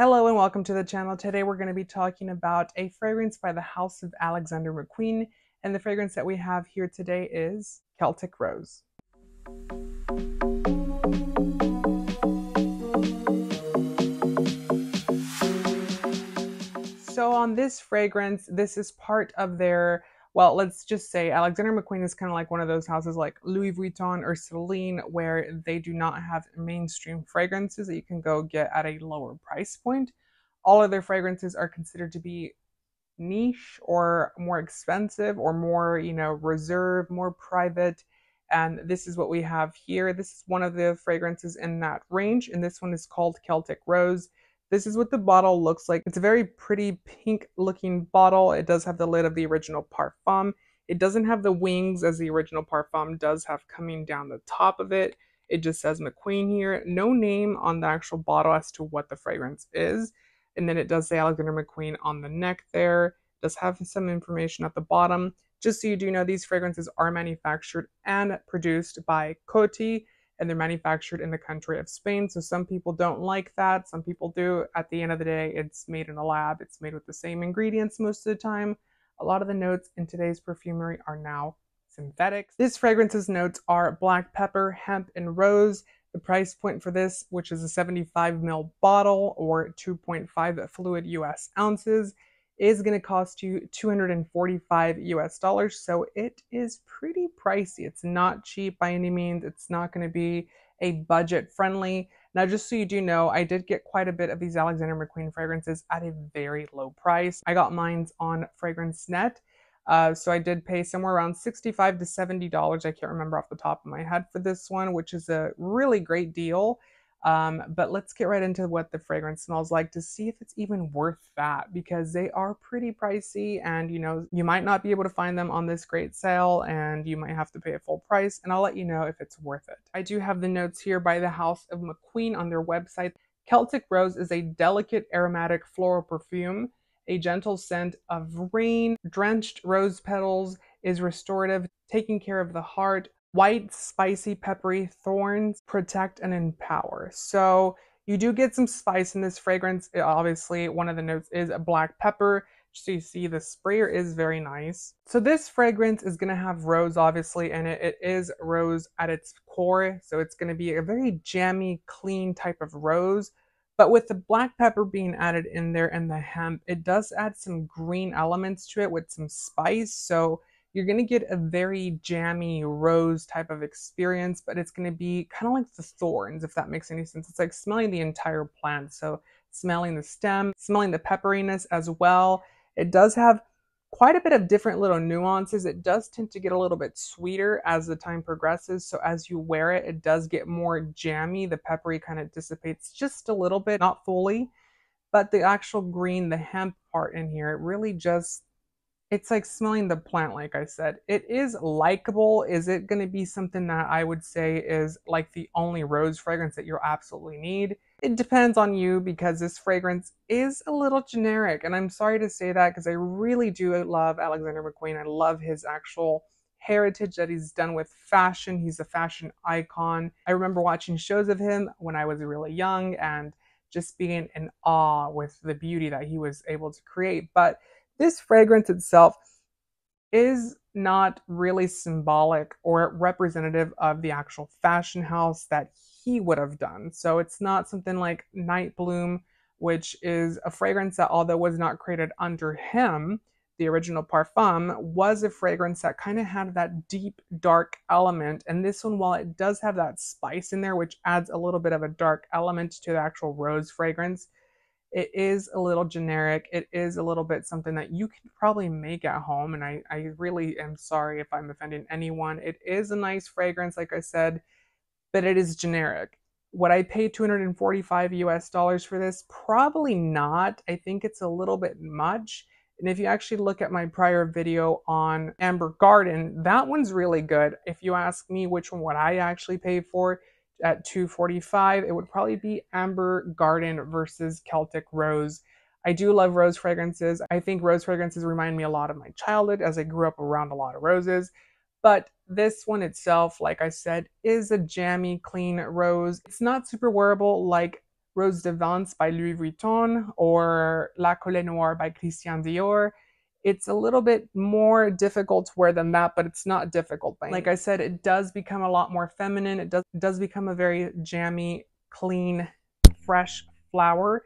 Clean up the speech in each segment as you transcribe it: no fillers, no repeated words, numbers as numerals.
Hello and welcome to the channel. Today we're going to be talking about a fragrance by the House of Alexander McQueen, and the fragrance that we have here today is Celtic Rose. So on this fragrance, this is part of their, well, let's just say Alexander McQueen is kind of like one of those houses like Louis Vuitton or Celine, where they do not have mainstream fragrances that you can go get at a lower price point. All of their fragrances are considered to be niche or more expensive or more, reserved, more private. And this is what we have here. This is one of the fragrances in that range, and this one is called Celtic Rose. This is what the bottle looks like. It's a very pretty pink looking bottle. It does have the lid of the original Parfum. It doesn't have the wings as the original Parfum does have coming down the top of it. It just says McQueen here. No name on the actual bottle as to what the fragrance is. And then it does say Alexander McQueen on the neck there. It does have some information at the bottom. Just so you do know, these fragrances are manufactured and produced by Coty, and they're manufactured in the country of Spain. So some people don't like that. Some people do. At the end of the day, it's made in a lab. It's made with the same ingredients most of the time. A lot of the notes in today's perfumery are now synthetics. This fragrance's notes are black pepper, hemp, and rose. The price point for this, which is a 75 ml bottle or 2.5 fluid US ounces, is going to cost you $245 US. So it is pretty pricey. It's not cheap by any means. It's not going to be a budget friendly. Now, just so you do know, I did get quite a bit of these Alexander McQueen fragrances at a very low price. I got mines on FragranceNet. So I did pay somewhere around $65 to $70. I can't remember off the top of my head for this one, which is a really great deal. But let's get right into what the fragrance smells like to see if it's even worth that, because they are pretty pricey, and you might not be able to find them on this great sale, and you might have to pay a full price, and I'll let you know if it's worth it. I do have the notes here by the House of McQueen on their website. Celtic Rose is a delicate aromatic floral perfume. A gentle scent of rain-drenched rose petals is restorative, taking care of the heart. White, spicy, peppery thorns protect and empower. So you do get some spice in this fragrance. Obviously, one of the notes is a black pepper. So you see the sprayer is very nice. So this fragrance is going to have rose, obviously, in it. It is rose at its core. So it's going to be a very jammy, clean type of rose. But with the black pepper being added in there and the hemp, it does add some green elements to it with some spice. So you're going to get a very jammy rose type of experience, but it's going to be kind of like the thorns, if that makes any sense. It's like smelling the entire plant. So smelling the stem, smelling the pepperiness as well. It does have quite a bit of different little nuances. It does tend to get a little bit sweeter as the time progresses. So as you wear it, it does get more jammy. The peppery kind of dissipates just a little bit, not fully, but the actual green, the hemp part in here, it really just, it's like smelling the plant, like I said. It is likable. Is it going to be something that I would say is like the only rose fragrance that you absolutely need? It depends on you, because this fragrance is a little generic. And I'm sorry to say that, because I really do love Alexander McQueen. I love his actual heritage that he's done with fashion. He's a fashion icon. I remember watching shows of him when I was really young and just being in awe with the beauty that he was able to create. But this fragrance itself is not really symbolic or representative of the actual fashion house that he would have done. So it's not something like Night Bloom, which is a fragrance that, although was not created under him, the original Parfum was a fragrance that kind of had that deep, dark element. And this one, while it does have that spice in there, which adds a little bit of a dark element to the actual rose fragrance, it is a little generic. It is a little bit something that you can probably make at home. And I really am sorry if I'm offending anyone. It is a nice fragrance, like I said, but it is generic. Would I pay $245 US for this? Probably not. I think it's a little bit much. And if you actually look at my prior video on Amber Garden, that one's really good. If you ask me which one would I actually pay for, at $245, it would probably be Amber Garden versus Celtic Rose. I do love rose fragrances. I think rose fragrances remind me a lot of my childhood, as I grew up around a lot of roses. But this one itself, like I said, is a jammy, clean rose. It's not super wearable like Rose de Vence by Louis Vuitton or La Collet Noire by Christian Dior. It's a little bit more difficult to wear than that, but it's not difficult. Like I said, it does become a lot more feminine. It does become a very jammy, clean, fresh flower.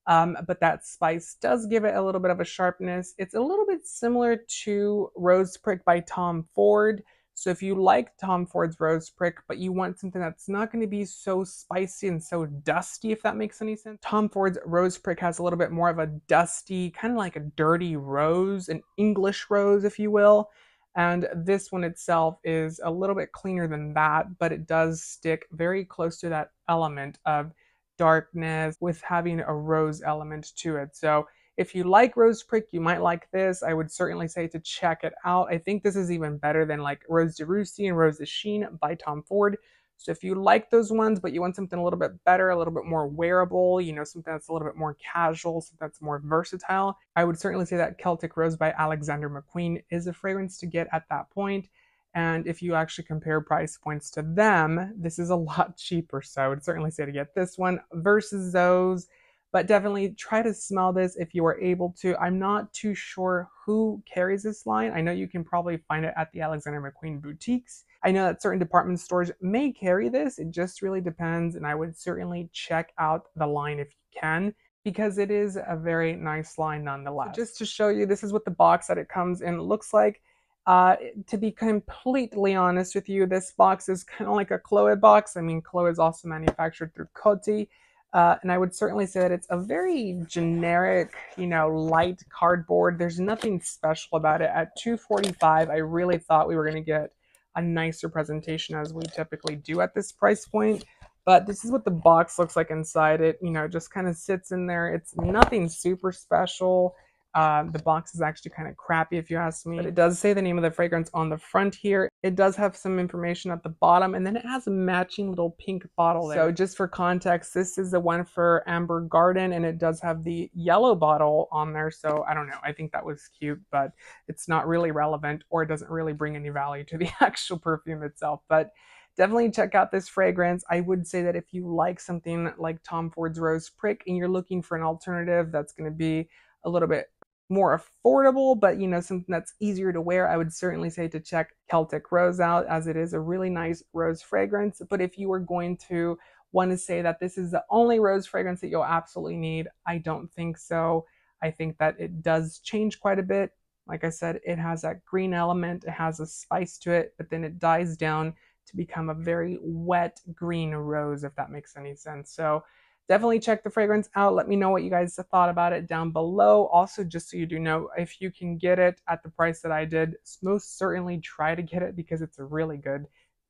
But that spice does give it a little bit of a sharpness. It's a little bit similar to Rose Prick by Tom Ford. So if you like Tom Ford's Rose Prick, but you want something that's not going to be so spicy and so dusty, if that makes any sense. Tom Ford's Rose Prick has a little bit more of a dusty, kind of like a dirty rose, an English rose, if you will. And this one itself is a little bit cleaner than that, but it does stick very close to that element of darkness with having a rose element to it. So if you like Rose Prick, you might like this. I would certainly say to check it out. I think this is even better than like Rose de Russie and Rose de Chine by Tom Ford. So if you like those ones, but you want something a little bit better, a little bit more wearable, you know, something that's a little bit more casual, something that's more versatile, I would certainly say that Celtic Rose by Alexander McQueen is a fragrance to get at that point. And if you actually compare price points to them, this is a lot cheaper. So I would certainly say to get this one versus those. But definitely try to smell this if you are able to. I'm not too sure who carries this line. I know you can probably find it at the Alexander McQueen boutiques. I know that certain department stores may carry this. It just really depends. And I would certainly check out the line if you can, because it is a very nice line nonetheless. So just to show you, this is what the box that it comes in looks like. To be completely honest with you, this box is kind of like a Chloe box. I mean, Chloe is also manufactured through Coty. And I would certainly say that it's a very generic, you know, light cardboard. There's nothing special about it. At $245, I really thought we were going to get a nicer presentation as we typically do at this price point. But this is what the box looks like inside it. You know, just kind of sits in there. It's nothing super special. The box is actually kind of crappy if you ask me, but it does say the name of the fragrance on the front here. It does have some information at the bottom, and then it has a matching little pink bottle there. So just for context, this is the one for Amber Garden, and it does have the yellow bottle on there. So I don't know, I think that was cute, but it's not really relevant, or it doesn't really bring any value to the actual perfume itself. But definitely check out this fragrance. I would say that if you like something like Tom Ford's Rose Prick and you're looking for an alternative that's going to be a little bit more affordable, but you know, something that's easier to wear, I would certainly say to check Celtic Rose out, as it is a really nice rose fragrance. But if you were going to want to say that this is the only rose fragrance that you'll absolutely need, I don't think so. I think that it does change quite a bit. Like I said, it has that green element, it has a spice to it, but then it dies down to become a very wet green rose, if that makes any sense. So definitely check the fragrance out. Let me know what you guys thought about it down below. Also, just so you do know, if you can get it at the price that I did, most certainly try to get it, because it's a really good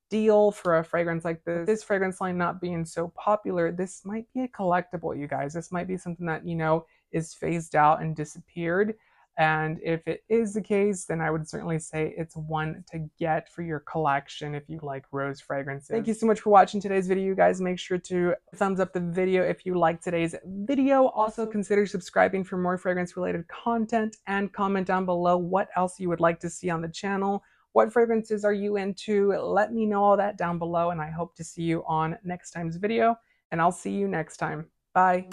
deal for a fragrance like this. This fragrance line not being so popular, this might be a collectible, you guys. This might be something that, you know, is phased out and disappeared. And if it is the case, then I would certainly say it's one to get for your collection if you like rose fragrances. Thank you so much for watching today's video, you guys. Make sure to thumbs up the video if you like today's video. Also, consider subscribing for more fragrance related content, and comment down below what else you would like to see on the channel. What fragrances are you into? Let me know all that down below, and I hope to see you on next time's video. And I'll see you next time. Bye.